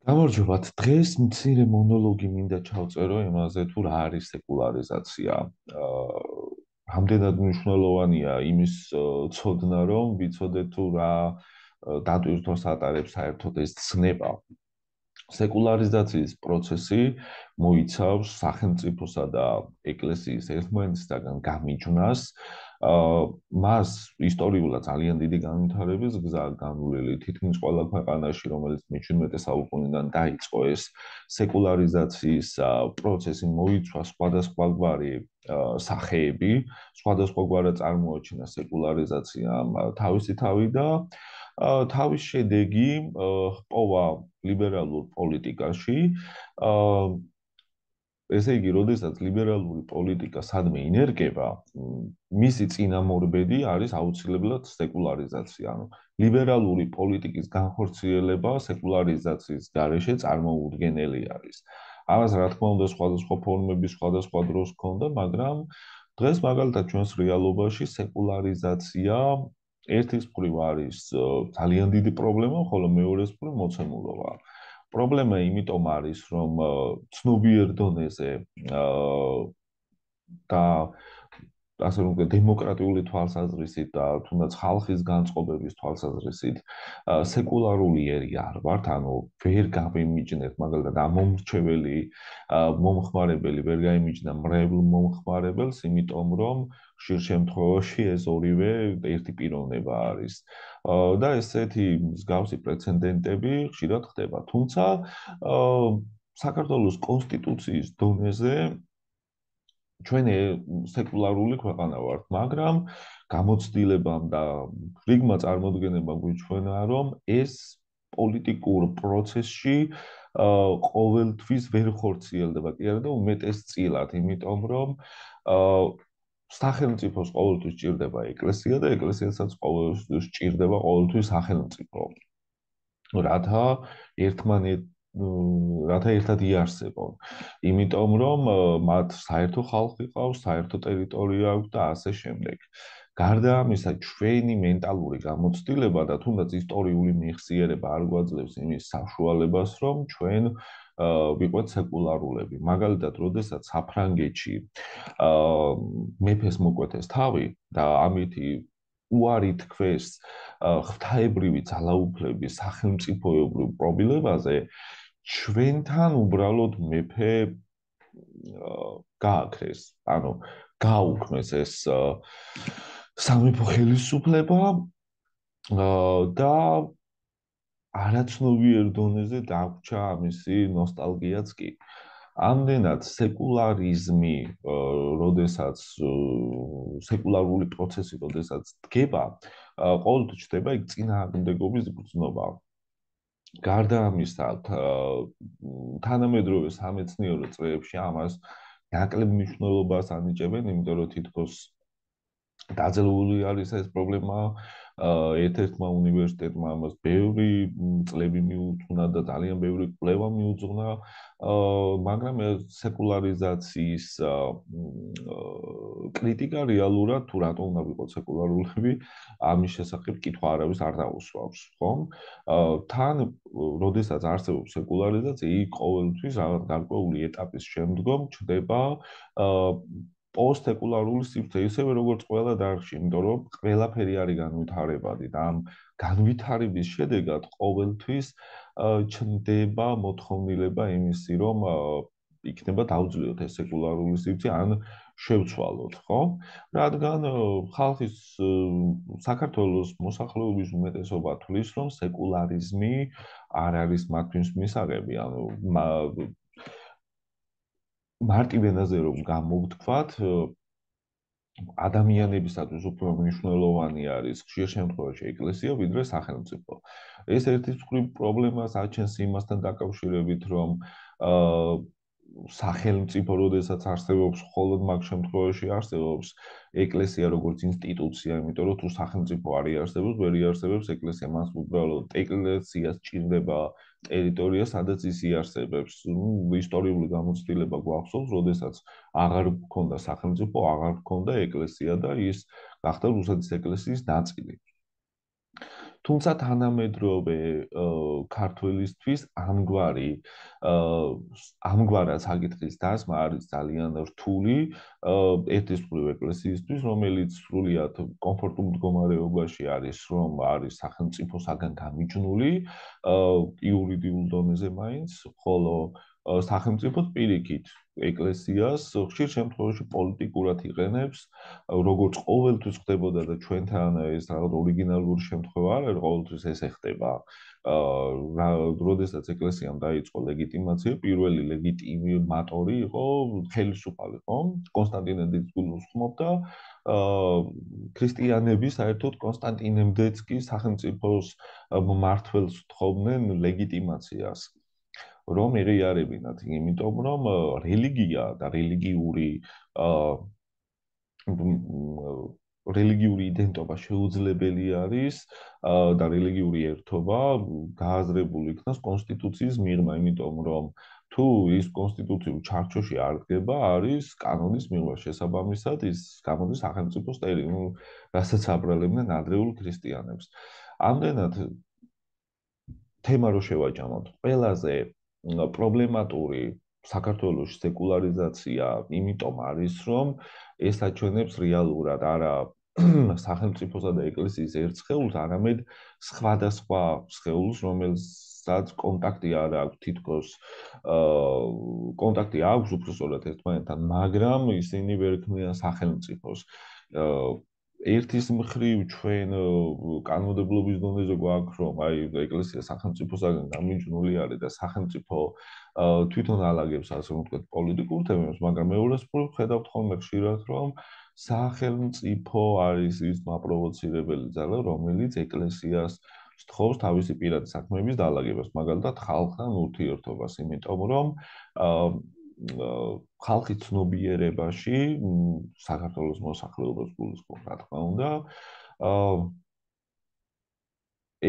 გამარჯობათ. დღეს მცირე მონოლოგი მინდა ჩავწერო იმაზე, თუ რა არის სეკულარიზაცია. რამდენად მნიშვნელოვანია იმის ცოდნა, რომ ვიცოდეთ თუ რა დატვირთვას ატარებს საერთოდ ეს ცნება. სეკულარიზაციის პროცესი მოიცავს სახელმწიფოსა და ეკლესიის ერთმანეთისგან გამიჯვნას. მას ისტორიულად ძალიან დიდი განვითარების გზა განვლილი თითქმის ყველა ქვეყანაში, რომელიც მე-17 საუკუნიდან დაიწყო ეს სეკულარიზაციის პროცესი, მოიცვა სხვადასხვაგვარი სახეები, სხვადასხვაგვარად წარმოაჩინა სეკულარიზაციამ თავისი თავი და თავის შედეგი ჰპოვა ლიბერალურ პოლიტიკაში. აა ესე იგი, როდესაც ლიბერალური პოლიტიკა სადმე ინერგება, მისი წინამორბედი არის აუცილებლად სეკულარიზაცია. ანუ ლიბერალური პოლიტიკის განხორციელება სეკულარიზაციის გარეშე წარმოუდგენელი არის. ამას რა თქმა უნდა სხვადასხვა ფორმები, სხვადასხვა დროს ჰქონდა, მაგრამ დღეს მაგალითად ჩვენს რეალობაში სეკულარიზაცია ერთის მხრივ არის ძალიან დიდი პრობლემა, ხოლო მეორეს მხრივ მოცემულობა. პრობლემა იმიტომ არის, რომ ცნობიერ დონეზე და ასე რომ ვთქვათ, დემოკრატიული თვალსაზრისით და თუნდაც ხალხის განწყობების თვალსაზრისით სეკულარული ერი არ ვართ, ანუ ვერ გამიმიჯნეთ, მაგალითად, ამომრჩეველი მომხმარებელი ვერ გაიმიჯნა მრევლ მომხმარებელს, იმიტომ რომ ხშირ შემთხვევაში ეს ორივე ერთი პიროვნება არის. და ესეთი მსგავსი პრეცედენტები ხშირად ხდება. თუმცა საქართველოს კონსტიტუციის დონეზე ჩვენ სეკულარული ქვეყანა ვართ, მაგრამ გამოცდილებამ და რიგმა წარმოდგენებამ გვიჩვენა, რომ ეს პოლიტიკურ პროცესში ყოველთვის ვერ ხორციელდება, კი არა და უმეტესწილად, იმიტომ რომ სახელმწიფოს ყოველთვის ჭირდება ეკლესია და ეკლესიასაც ყოველთვის ჭირდება ყოველთვის სახელმწიფო. რათა ერთმანეთ რათა ერთად იარსებონ. იმიტომ რომ მათ საერთო ხალხი ყავს, საერთო ტერიტორია აქვს და ასე შემდეგ. გარდა ამისა, ჩვენი მენტალური გამოცდილება და თუნდაც ისტორიული მეხსიერება არ გვაძლევს იმის საშუალებას, რომ ჩვენ ვიყვეთ სეკულარულები. მაგალითად, როდესაც საფრანგეთში მეფეს მოკვეთეს თავი და ამითი უარი თქვეს ღვთაებრივი ძალაუფლების სახელმწიფოებრივ პრობილემაზე, ჩვენთან უბრალოდ მეფე გააქრეს, ანუ გააუქმეს ეს სამეფო ხელისუფლება და არაცნობიერ დონეზე დაგვრჩა ამისი ნოსტალგიაც კი. ამდენად სეკულარიზმი, როდესაც სეკულარული პროცესი, როდესაც დგება, ყოველთვის ჩდება იქ წინააღმდეგობის გრძნობა. გარდა ამისა, თანამედროვე სამეცნიერო წრეებში ამას ნაკლებ მნიშვნელობას ანიჭებენ, იმიტომ რომ თითქოს დაძლეული არის ეს პრობლემა. ერთ-ერთმა უნივერსიტეტმა ამას ბევრი წლები მიუძღვნა და ძალიან ბევრი კვლევა მიუძღვნა, მაგრამ სეკულარიზაციის კრიტიკა რეალურად თუ რატომ უნდა ვიყოთ სეკულარულები, ამის შესახებ კითხვა არავის არ დაუსვავს, ხომ? თან, როდესაც არსებობს სეკულარიზაცია, იქ ყოველთვის რაღაც გარკვეული ეტაპის შემდგომ ჩდება პოსტსეკულარული სივრცე, ისევე როგორც ყველა დარგში, იმიტომ რომ ყველაფერი არის განვითარებადი და ამ განვითარების შედეგად ყოველთვის ჩნდება მოთხოვნილება იმისი, რომ იქნება დავძლიოთ ეს სეკულარული სივრცე, ან შევცვალოთ, ხო? რადგან ხალხის საქართველოს მოსახლეობის უმეტესობა თვლის, რომ სეკულარიზმი არ არის მათთვის მისაღები, ანუ მარტივ ენაზე რომ გამოვთქვათ, ადამიანებისათვის უფრო მნიშვნელოვანი არის ხშირ შემთხვევაში ეკლესია ვიდრე სახელმწიფო. ეს ერთის მხრივ პრობლემას აჩენს იმასთან დაკავშირებით, რომ სახელმწიფო როდესაც არსებობს, მხოლოდ მაგ შემთხვევაში არსებობს ეკლესია როგორც ინსტიტუცია, იმიტომ რომ თუ სახელმწიფო არ იარსებობს, ვერ იარსებობს ეკლესია, მას უბრალოდ ეკლესიას ჭირდება ტერიტორია, სადაც ის იარსებებს. ისტორიული გამოცდილება გვახსოვს, როდესაც აღარ გქონდა სახელმწიფო, აღარ გქონდა ეკლესია და ის გახდა რუსეთის ეკლესიის ნაწილი. თუმცა თანამედროვე ქართველისთვის ამგვარად საკითხის დასმა არის ძალიან რთული ერთის მხრივ ეკლესიისთვის, რომელიც სრულიად კომფორტულ მდგომარეობაში არის, რომ არის სახელმწიფოსაგან გამიჯნული იურიდიულ დონეზე მაინც, ხოლო სახელმწიფო პირიქით ეკლესიას ხშირ შემთხვევაში პოლიტიკურად იყენებს, როგორც ყოველთვის ხდებოდა და ჩვენთან ეს რაღაც ორიგინალური შემთხვევა არ არის, ყოველთვის ესე ხდება. როდესაც ეკლესიამ დაიწყო ლეგიტიმაცია, პირველი ლეგიტიმატორი იყო ხელისუფალი, ხო? კონსტანტინე დიდგულოს ხმობდა ქრისტიანები საერთოდ კონსტანტინემდეც კი სახელმწიფოს მმართველს თხოვდნენ ლეგიტიმაციას. რომ ეღიარებინათ, იმიტომ რომ რელიგია და რელიგიური იდენტობა შეუძლებელი არის და რელიგიური ერთობა გააზრებული იქნას კონსტიტუციის მიღმა, იმიტომ რომ თუ ის კონსტიტუციურ ჩარჩოში არ დგება, არის კანონის მიღმა შესაბამისად ის გამოდის სახელმწიფოს რასაც აბრალებდნენ ადრეულ ქრისტიანებს. ამდენად თემა რო შევაჯამოთ, ყველაზე პრობლემატური საქართველოს სეკულარიზაცია იმიტომ არის, რომ ეს აჩვენებს რეალურად არა სახელმწიფოსა და ეკლესიის ერთ სხეულს, არამედ სხვადასხვა სხეულს, რომელსაც კონტაქტი არ აქვს თითქოს კონტაქტი აქვს უბრალოდ ერთმანეთთან, მაგრამ ისინი ვერ ქმნიან სახელმწიფოს. ერთის მხრივ ჩვენ კანონმდებლობის დონეზე გვაქვს რომ აი ეკლესია სახელმწიფოსაგან გამიჯნული არის და სახელმწიფო თვითონ ალაგებს ასე ვთქვათ პოლიტიკურ თემებს, მაგრამ მეორეს მხრივ ხედავთ ხოლმე ხშირად რომ სახელმწიფო არის ის მაპროვოცირებელი ძალა, რომელიც ეკლესიას სთხოვს თავისი პირადი საქმეების დაალაგებას, მაგალითად ხალხთან ურთიერთობას, იმიტომ რომ ხალხის ცნობიერებაში საქართველოს მოსახლეობას გულისხმობ, რა თქმა უნდა,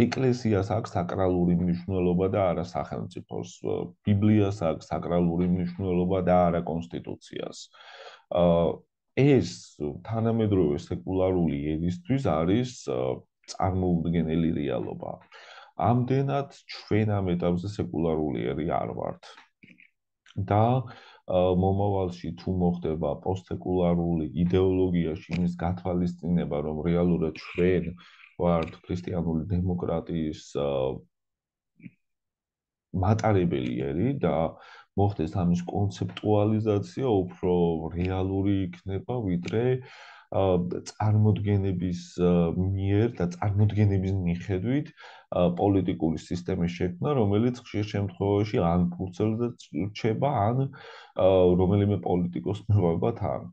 ეკლესიას აქვს საკრალური მნიშვნელობა და არა სახელმწიფოს. ბიბლიას აქვს საკრალური მნიშვნელობა და არა კონსტიტუციას. ეს თანამედროვე სეკულარული ერისთვის არის წარმოუდგენელი რეალობა. ამდენად ჩვენ ამ ეტაპზე სეკულარული ერი არ ვართ. და მომავალში თუ მოხდება პოსტსეკულარული იდეოლოგიაში იმის გათვალისწინება, რომ რეალურად ჩვენ ვართ ქრისტიანული დემოკრატიის მატარებელი ერი და მოხდეს ამის კონცეპტუალიზაცია, უფრო რეალური იქნება, ვიდრე წარმოდგენების მიერ და წარმოდგენების მიხედვით პოლიტიკური სისტემის შექმნა, რომელიც ხშირ შემთხვევაში ან ფურცელზე რჩება, ან რომელიმე პოლიტიკოს მიღება თან.